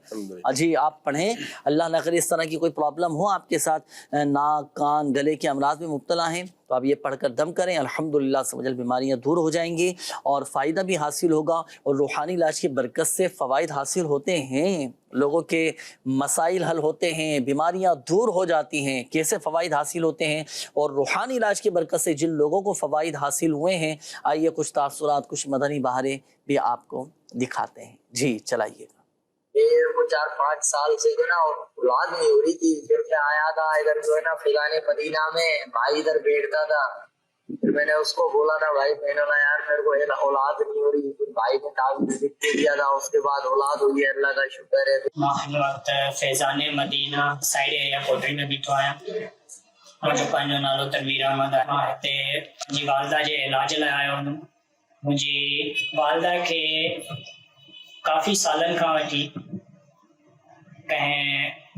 جی آپ پڑھیں, اللہ نہ کرے اس طرح کی کوئی پرابلم ہو آپ کے ساتھ, ناک, کان, گلے کے امراض میں مبتلا ہیں, تو آپ یہ پڑھ کر دم کریں, الحمدللہ عز و جل بیماریاں دور ہو جائیں گی اور فائدہ بھی حاصل ہوگا. اور روحانی علاج کی برکت سے فوائد حاصل ہوتے ہیں, لوگوں کے مسائل حل ہوتے ہیں, بیماریاں دور ہو جاتی ہیں. کیسے فوائد حاصل ہوتے ہیں اور روحانی علاج کی برکت سے جن لوگوں کو فوائد حاصل ہوئے ہیں, آئیے کچھ تاثرات, کچھ مدنی بہاریں بھی آپ کو دکھاتے ہیں. جی چلائیے گا.
وہ 4-5 سال سے جو نا اولاد نہیں ہو رہی تھی. پھر میں آیا تھا ادھر جو ہے نا فیضان مدینہ میں, بھائی ادھر بیٹھتا تھا. پھر میں نے اس کو بولا تھا بھائی میں نے یار میرے کو اولاد نہیں ہو رہی. بھائی نے تعویذ لکھ کے دیا تھا, اس کے بعد اولاد ہوئی ہے, اللہ کا شکر ہے.
میں وقت فیضان مدینہ سائڈ ایریا کوٹری میں بیٹھو آیا. مجھے پنجو نالو تنویر احمد ہے. جی والدہ جے علاج لائے آیا ہوں. مجھے والدہ کے کافی سالن کا وٹی کہیں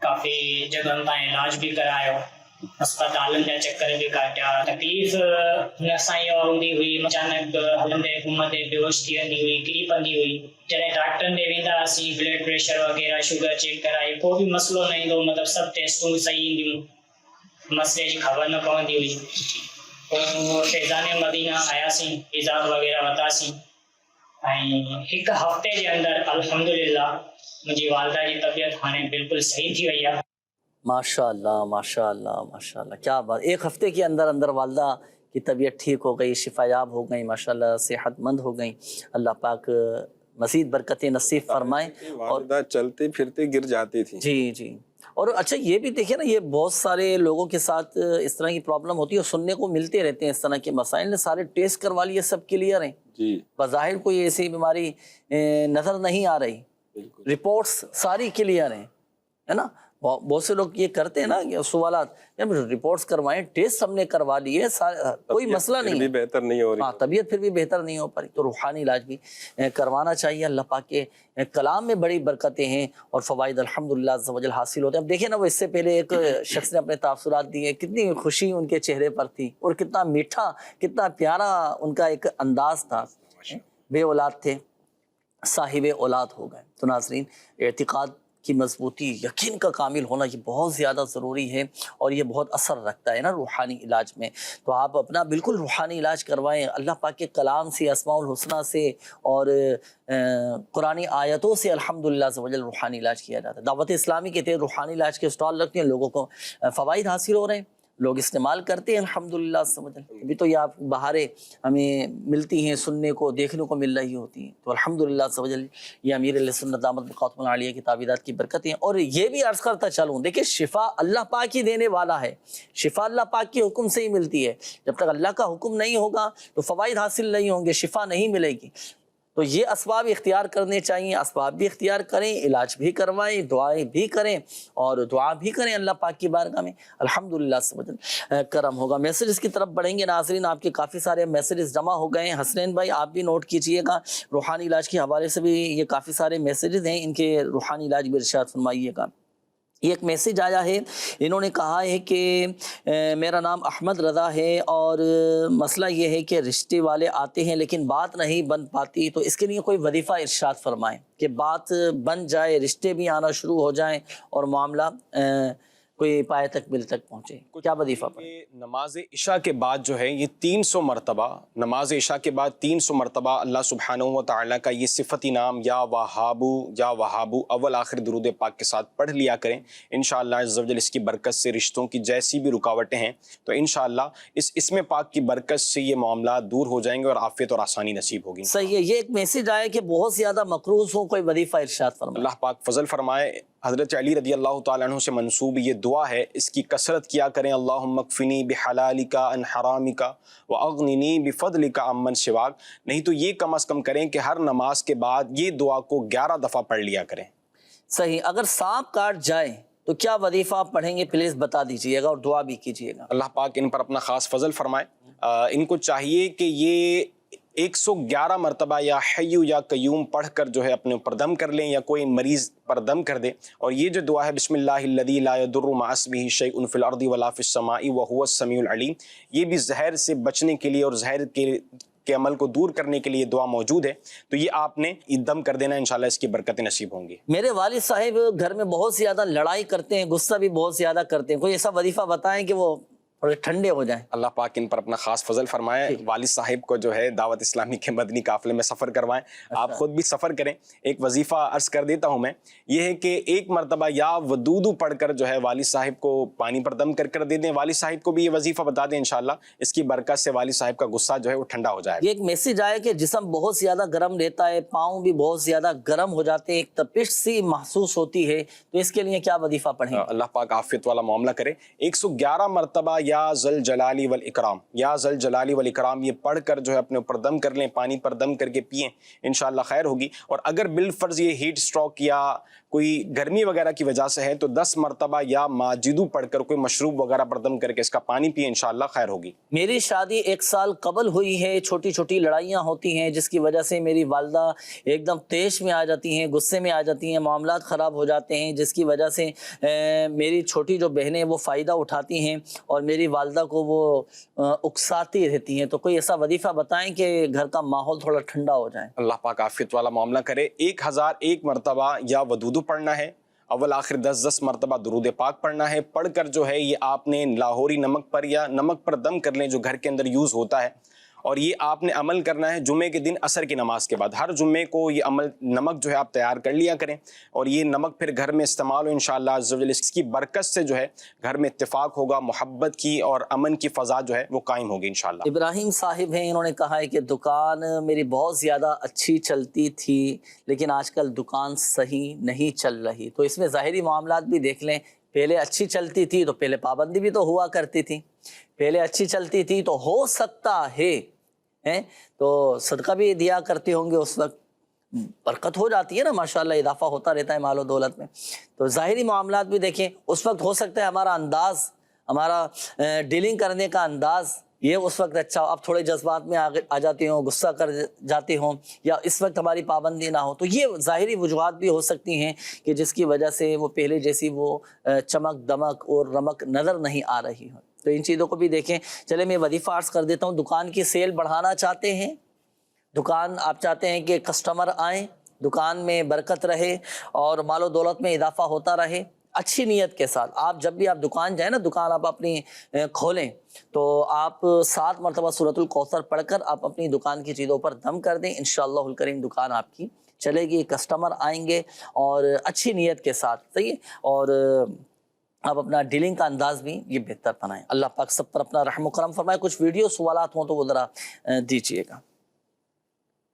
کافی جگہن تا علاج بھی کرایو, اسپتالن جا چکر بھی کاٹیا. تکلیف نہ سائیں اور ہوندی ہوئی, اچانک ہلندے گھمندے بے ہوش تھی ویندی ہوئی, کری پندی ہوئی. جڏهن ڊاڪٽرن ڏے ويندا هاسين, بلڈ پریشر وغیرہ شوگر چیک کرائی, کو بھی مسئلو نہ ایندو, مطلب سب ٹیسٹوں صحیح ایندیوں, مسئلے جی خبر نہ پوندی ہوئی. فیضان مدینہ آیاسیں, ایجاد وغیرہ وتاسیں. ایک ہفتے کے اندر الحمدللہ مجھے والدہ کی طبیعت ہانے بالکل صحیح تھی وئی ہے.
ماشاءاللہ ماشاءاللہ ماشاءاللہ, کیا بات. 1 ہفتے کے اندر اندر والدہ کی طبیعت ٹھیک ہو گئی, شفا یاب ہو گئی, ماشاءاللہ صحت مند ہو گئیں. اللہ پاک مزید برکتیں نصیب فرمائیں.
والدہ چلتے پھرتے گر جاتی تھی.
جی جی. اور اچھا یہ بھی دیکھیں نا, یہ بہت سارے لوگوں کے ساتھ اس طرح کی پرابلم ہوتی ہے اور سننے کو ملتے رہتے ہیں اس طرح کے مسائل. نے سارے ٹیسٹ کروا لیے, سب کلیئر ہیں,
جی
بظاہر کوئی ایسی بیماری نظر نہیں آ رہی, رپورٹس ساری کلیئر ہیں, ہے نا. بہت سے لوگ یہ کرتے ہیں نا سوالات, رپورٹس کروائیں, ٹیسٹ ہم نے کروا لیے, کوئی مسئلہ نہیں ہے,
بہتر نہیں ہو رہی.
ہاں طبیعت پھر بھی بہتر نہیں ہو پا رہی. تو روحانی علاج بھی کروانا چاہیے. اللہ پاک کے کلام میں بڑی برکتیں ہیں اور فوائد الحمدللہ عز و جل حاصل ہوتے ہیں. اب دیکھیں نا, وہ اس سے پہلے ایک شخص نے اپنے تاثرات دیے, کتنی خوشی ان کے چہرے پر تھی اور کتنا میٹھا, کتنا پیارا ان کا ایک انداز تھا. بے اولاد تھے, صاحب اولاد ہو گئے. تو ناظرین, اعتقاد کی مضبوطی، یقین کا کامل ہونا یہ بہت زیادہ ضروری ہے، اور یہ بہت اثر رکھتا ہے نا روحانی علاج میں. تو آپ اپنا بالکل روحانی علاج کروائیں اللہ پاک کے کلام سے، اسماء الحسنہ سے اور قرآنی آیتوں سے الحمدللہ عز و جل روحانی علاج کیا جاتا ہے. دعوت اسلامی کے تحت روحانی علاج کے اسٹال رکھتے ہیں، لوگوں کو فوائد حاصل ہو رہے ہیں، لوگ استعمال کرتے ہیں الحمدللہ عز و جل. ابھی تو یہ آپ بہاریں ہمیں ملتی ہیں، سننے کو دیکھنے کو مل رہی ہوتی ہیں، تو الحمدللہ عز و جل یہ امیر علیہ سنت دامت بقاتم العالیہ کی تعویذات کی برکتیں ہیں. اور یہ بھی عرض کرتا چلوں، دیکھیں شفا اللہ پاک ہی دینے والا ہے، شفا اللہ پاک کے حکم سے ہی ملتی ہے. جب تک اللہ کا حکم نہیں ہوگا تو فوائد حاصل نہیں ہوں گے، شفا نہیں ملے گی. تو یہ اسباب اختیار کرنے چاہیے، اسباب بھی اختیار کریں، علاج بھی کروائیں، دعائیں بھی کریں اور دعا بھی کریں اللہ پاک کی بارگاہ میں، الحمدللہ کرم ہوگا. میسیجز کی طرف بڑھیں گے ناظرین. آپ کے کافی سارے میسیجز جمع ہو گئے ہیں. حسنین بھائی آپ بھی نوٹ کیجئے گا، روحانی علاج کے حوالے سے بھی یہ کافی سارے میسیجز ہیں، ان کے روحانی علاج بھی ارشاد فرمائیے گا. یہ ایک میسیج آیا ہے، انہوں نے کہا ہے کہ میرا نام احمد رضا ہے اور مسئلہ یہ ہے کہ رشتے والے آتے ہیں لیکن بات نہیں بن پاتی، تو اس کے لیے کوئی وظیفہ ارشاد فرمائیں کہ بات بن جائے، رشتے بھی آنا شروع ہو جائیں اور معاملہ کوئی پائے تک بل تک پہنچے. کیا وظیفہ پڑھیں؟
نماز عشاء کے بعد جو ہے یہ 300 مرتبہ، نماز عشاء کے بعد 300 مرتبہ اللہ سبحانہ و تعالیٰ کا یہ صفتی نام یا وہابو یا وہابو اول آخر درود پاک کے ساتھ پڑھ لیا کریں. انشاءاللہ عز و جل اس کی برکت سے رشتوں کی جیسی بھی رکاوٹیں ہیں تو انشاءاللہ اس اسم پاک کی برکت سے یہ معاملات دور ہو جائیں گے اور عافیت اور آسانی نصیب ہوگی.
صحیح ہے. یہ ایک میسیج آیا کہ بہت زیادہ مقروض ہوں، کوئی وظیفہ ارشاد فرمائیں.
اللہ پاک فضل فرمائے. حضرت علی رضی اللہ تعالیٰ عنہ سے منسوب یہ دعا ہے، اس کی کثرت کیا کریں. اللہم اکفنی بحلالک عن حرامک واغننی بفضلک عمن سواک. نہیں تو یہ کم از کم کریں کہ ہر نماز کے بعد یہ دعا کو 11 دفعہ پڑھ لیا کریں.
صحیح. اگر سانپ کاٹ جائے تو کیا وظیفہ آپ پڑھیں گے پلیز بتا دیجئے گا اور دعا بھی کیجئے گا.
اللہ پاک ان پر اپنا خاص فضل فرمائے. ان کو چاہیے کہ یہ 111 مرتبہ یا حیو یا قیوم پڑھ کر جو ہے اپنے اوپر دم کر لیں یا کوئی مریض پر دم کر دے. اور یہ جو دعا ہے بسم اللہ الذی لا یضر مع اسمہ شیء فی الارض ولا فی السماء وہو السمیع العلیم، یہ بھی زہر سے بچنے کے لیے اور زہر کے عمل کو دور کرنے کے لیے دعا موجود ہے. تو یہ آپ نے دم کر دینا، انشاءاللہ اس کی برکتیں نصیب ہوں گی.
میرے والد صاحب گھر میں بہت زیادہ لڑائی کرتے ہیں، غصہ بھی بہت زیادہ کرتے ہیں، کوئی ایسا وظیفہ بتائیں کہ وہ تھوڑے ٹھنڈے ہو جائیں.
اللہ پاک ان پر اپنا خاص فضل فرمائے. والد صاحب کو جو ہے دعوت اسلامی کے مدنی قافلے میں سفر کروائیں. آپ خود بھی سفر کریں. ایک وظیفہ عرض کر دیتا ہوں میں، یہ ہے کہ ایک مرتبہ یا ودودو پڑھ کر جو ہے والد صاحب کو پانی پر دم کر دے دیں. والد صاحب کو بھی یہ وظیفہ بتا دیں، انشاءاللہ اس کی برکت سے والد صاحب کا غصہ جو ہے وہ ٹھنڈا ہو جائے.
یہ ایک میسیج آیا کہ جسم بہت زیادہ گرم رہتا ہے، پاؤں بھی بہت زیادہ گرم ہو جاتے ہیں، ایک تپش سی محسوس ہوتی ہے، تو اس کے لیے کیا وظیفہ پڑھیں؟
اللہ پاک عافیت والا معاملہ کرے. 111 مرتبہ یا ذل جلال والاکرام، یا ذل جلالی والاکرام یہ پڑھ کر جو ہے اپنے اوپر دم کر لیں، پانی پر دم کر کے پئیں، انشاءاللہ خیر ہوگی. اور اگر بالفرض یہ ہیٹ سٹروک یا کوئی گرمی وغیرہ کی وجہ سے ہے تو 10 مرتبہ یا ماجدو پڑھ کر کوئی مشروب وغیرہ پر دم کر کے اس کا پانی پئیں، انشاءاللہ خیر ہوگی.
میری شادی 1 سال قبل ہوئی ہے، چھوٹی چھوٹی لڑائیاں ہوتی ہیں جس کی وجہ سے میری والدہ ایک دم تیش میں آ جاتی ہیں، غصے میں آ جاتی ہیں، معاملات خراب ہو جاتے ہیں، جس کی وجہ سے میری چھوٹی جو بہنیں وہ فائدہ اٹھاتی ہیں اور میری والدہ کو وہ اکساتی رہتی ہیں. تو کوئی ایسا وظیفہ بتائیں کہ گھر کا ماحول تھوڑا ٹھنڈا ہو جائے.
اللہ پاک عافیت والا معاملہ کرے. 1001 مرتبہ یا ودودو پڑھنا ہے، اول آخر 10 مرتبہ درود پاک پڑھنا ہے. پڑھ کر جو ہے یہ آپ نے لاہوری نمک پر یا نمک پر دم کر لیں جو گھر کے اندر یوز ہوتا ہے، اور یہ آپ نے عمل کرنا ہے جمعے کے دن عصر کی نماز کے بعد. ہر جمعے کو یہ عمل نمک جو ہے آپ تیار کر لیا کریں اور یہ نمک پھر گھر میں استعمال ہو. انشاءاللہ عز و جل اس کی برکت سے جو ہے گھر میں اتفاق ہوگا، محبت کی اور امن کی فضا جو ہے وہ قائم ہوگی انشاءاللہ.
ابراہیم صاحب ہیں، انہوں نے کہا ہے کہ دکان میری بہت زیادہ اچھی چلتی تھی لیکن آج کل دکان صحیح نہیں چل رہی. تو اس میں ظاہری معاملات بھی دیکھ لیں. پہلے اچھی چلتی تھی تو پہلے پابندی بھی تو ہوا کرتی تھی، پہلے اچھی چلتی تھی تو ہو سکتا ہے تو صدقہ بھی دیا کرتے ہوں گے، اس وقت برکت ہو جاتی ہے نا، ماشاءاللہ اضافہ ہوتا رہتا ہے مال و دولت میں. تو ظاہری معاملات بھی دیکھیں، اس وقت ہو سکتا ہے ہمارا انداز، ہمارا ڈیلنگ کرنے کا انداز یہ اس وقت اچھا، اب تھوڑے جذبات میں آ جاتے ہوں، غصہ کر جاتے ہوں، یا اس وقت ہماری پابندی نہ ہو. تو یہ ظاہری وجوہات بھی ہو سکتی ہیں کہ جس کی وجہ سے وہ پہلے جیسی وہ چمک دمک اور رمک نظر نہیں آ رہی ہو. تو ان چیزوں کو بھی دیکھیں. چلے میں وظیفہ عرض کر دیتا ہوں. دکان کی سیل بڑھانا چاہتے ہیں، دکان آپ چاہتے ہیں کہ کسٹمر آئیں دکان میں برکت رہے اور مال و دولت میں اضافہ ہوتا رہے. اچھی نیت کے ساتھ آپ جب بھی آپ دکان جائیں نا، دکان آپ اپنی کھولیں تو آپ 7 مرتبہ سورۃ الکوثر پڑھ کر آپ اپنی دکان کی چیزوں پر دم کر دیں. انشاءاللہ الکریم دکان آپ کی چلے گی، کسٹمر آئیں گے اور اچھی نیت کے ساتھ. صحیح ہے. اور آپ اپنا ڈیلنگ کا انداز بھی یہ بہتر بنائیں. اللہ پاک سب پر اپنا رحم و کرم فرمائے. کچھ ویڈیو سوالات ہوں تو وہ ذرا دیجیے گا.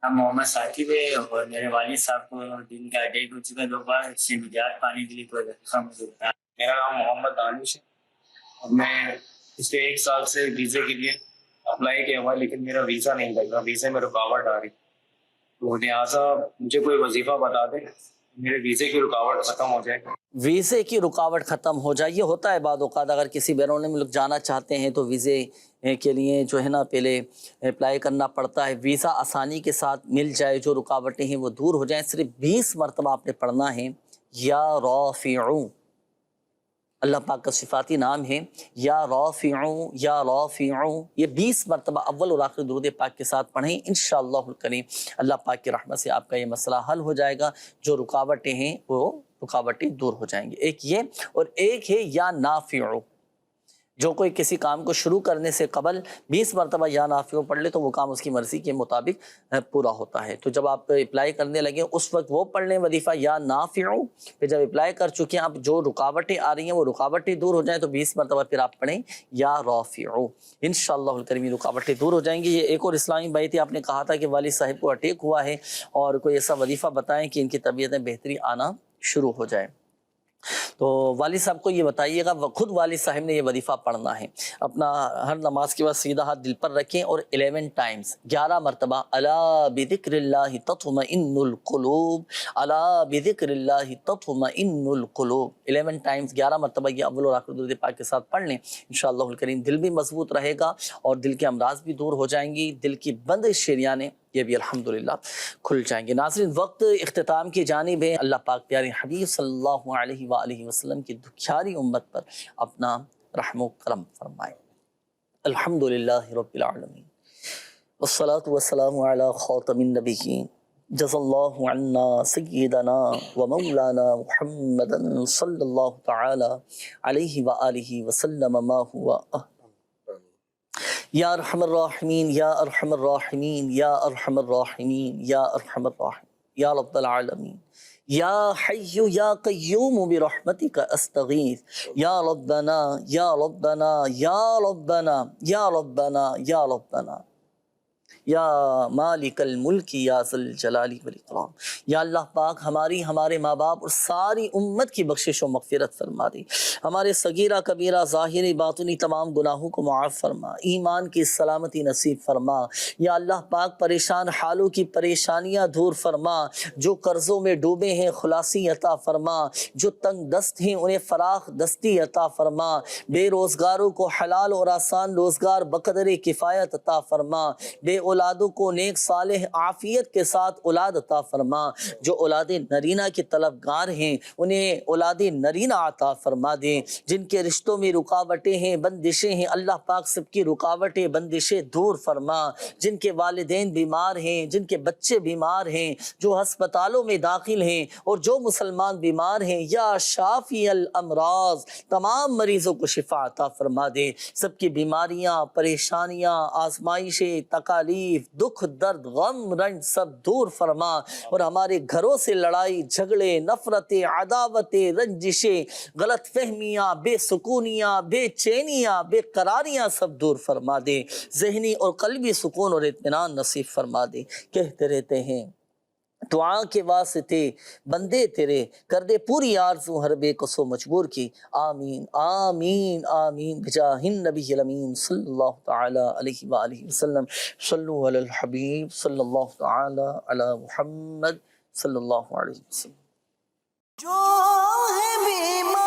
محمد ثاقب ہے اور میرے والد صاحب کو دن کا اٹیک ہو چکا 2 بار. اس سے نجات پانے کے لیے کوئی طریقہ مجھے بتائیں.
میرا نام محمد دانش ہے اور میں پچھلے 1 سال سے ویزے کے لیے اپلائی کیا ہوا ہے، لیکن میرا ویزا نہیں لگ رہا، ویزے میں رکاوٹ آ رہی. تو لہٰذا مجھے کوئی وظیفہ بتا دیں میرے ویزے کی رکاوٹ ختم ہو جائے.
ویزے کی رکاوٹ ختم ہو جائے. یہ ہوتا ہے بعض اوقات اگر کسی بیرون ملک جانا چاہتے ہیں تو ویزے کے لیے جو ہے نا پہلے اپلائی کرنا پڑتا ہے. ویزا آسانی کے ساتھ مل جائے، جو رکاوٹیں ہیں وہ دور ہو جائیں. صرف 20 مرتبہ آپ نے پڑھنا ہے یا رافعو. اللہ پاک کا صفاتی نام ہے یا رافعو یا رافعو. یہ 20 مرتبہ اول اور آخر درود پاک کے ساتھ پڑھیں. انشاءاللہ الکریم اللہ پاک کی رحمت سے آپ کا یہ مسئلہ حل ہو جائے گا. جو رکاوٹیں ہیں وہ رکاوٹیں دور ہو جائیں گی. ایک یہ اور ایک ہے یا نافعو. جو کوئی کسی کام کو شروع کرنے سے قبل 20 مرتبہ یا نافعو پڑھ لے تو وہ کام اس کی مرضی کے مطابق پورا ہوتا ہے. تو جب آپ اپلائی کرنے لگے اس وقت وہ پڑھ لیں وظیفہ یا نافعو. پھر جب اپلائی کر چکے ہیں اب جو رکاوٹیں آ رہی ہیں وہ رکاوٹیں دور ہو جائیں تو 20 مرتبہ پھر آپ پڑھیں یا رافعو. انشاءاللہ الکریم رکاوٹیں دور ہو جائیں گی. یہ ایک اور اسلامی بھائی تھے، آپ نے کہا تھا کہ والد صاحب کو اٹیک ہوا ہے اور کوئی ایسا وظیفہ بتائیں کہ ان کی طبیعت میں بہتری آنا شروع ہو جائے. تو والد صاحب کو یہ بتائیے گا، خود والد صاحب نے یہ وظیفہ پڑھنا ہے. اپنا ہر نماز کے بعد سیدھا ہاتھ دل پر رکھیں اور 11 ٹائمز 11 مرتبہ الا بذکر اللہ تطمئن القلوب، الا بذکر اللہ تطمئن القلوب. 11 ٹائمز 11 مرتبہ یہ اول اور آخر درود پاک کے ساتھ پڑھ لیں. انشاءاللہ الکریم دل بھی مضبوط رہے گا اور دل کے امراض بھی دور ہو جائیں گی. دل کی بند شریانیں یہ بھی الحمدللہ کھل جائیں گے. ناظرین وقت اختتام کی جانب ہے. اللہ پاک پیارے حبیب صلی اللہ علیہ وآلہ وسلم کی دکھیاری امت پر اپنا رحم و کرم فرمائے. الحمدللہ رب العالمین والصلاة والسلام علی خاتم النبیین. جزا اللہ عنا سیدنا و مولانا محمدا صلی اللہ تعالی علیہ وآلہ وسلم ما ہوا یا ارحم الراحمین یا ارحم الراحمین یا ارحم الراحمین یا ارحم الراحمین یا رب العالمین یا حی یا قیوم برحمتک استغیث یا ربنا یا ربنا یا ربنا یا ربنا یا ربنا یا مالک الملک یا ذی الجلال والاکرام. یا اللہ پاک ہمارے ماں باپ اور ساری امت کی بخشش و مغفرت فرما دی. ہمارے صغیرہ کبیرہ ظاہری باطنی تمام گناہوں کو معاف فرما. ایمان کی سلامتی نصیب فرما. یا اللہ پاک پریشان حالوں کی پریشانیاں دور فرما. جو قرضوں میں ڈوبے ہیں خلاصی عطا فرما. جو تنگ دست ہیں انہیں فراخ دستی عطا فرما. بے روزگاروں کو حلال اور آسان روزگار بقدر کفایت عطا فرما. بے اولادوں کو نیک صالح عافیت کے ساتھ اولاد عطا فرما. جو اولاد نرینہ کے طلبگار ہیں انہیں اولاد نرینہ عطا فرما دیں. جن کے رشتوں میں رکاوٹیں ہیں بندشیں ہیں اللہ پاک سب کی رکاوٹیں بندشیں دور فرما. جن کے والدین بیمار ہیں، جن کے بچے بیمار ہیں، جو ہسپتالوں میں داخل ہیں اور جو مسلمان بیمار ہیں، یا شافی الامراض تمام مریضوں کو شفا عطا فرما دے. سب کی بیماریاں پریشانیاں آزمائشیں تکالیف دکھ درد غم رنج سب دور فرما. اور ہمارے گھروں سے لڑائی جھگڑے نفرتیں عداوتیں رنجشیں غلط فہمیاں بے سکونیاں بے چینیاں بے قراریاں سب دور فرما دے. ذہنی اور قلبی سکون اور اطمینان نصیب فرما دے. کہتے رہتے ہیں دعا کے واسطے بندے تیرے کر دے پوری آرزو ہر بے کسو مجبور کی. آمین آمین آمین بجاہ النبی الامین صلی اللہ تعالی علیہ وآلہ وسلم. صلو علی الحبیب صلی اللہ تعالی علی محمد صلی اللہ علیہ وسلم. جو ہے بیمار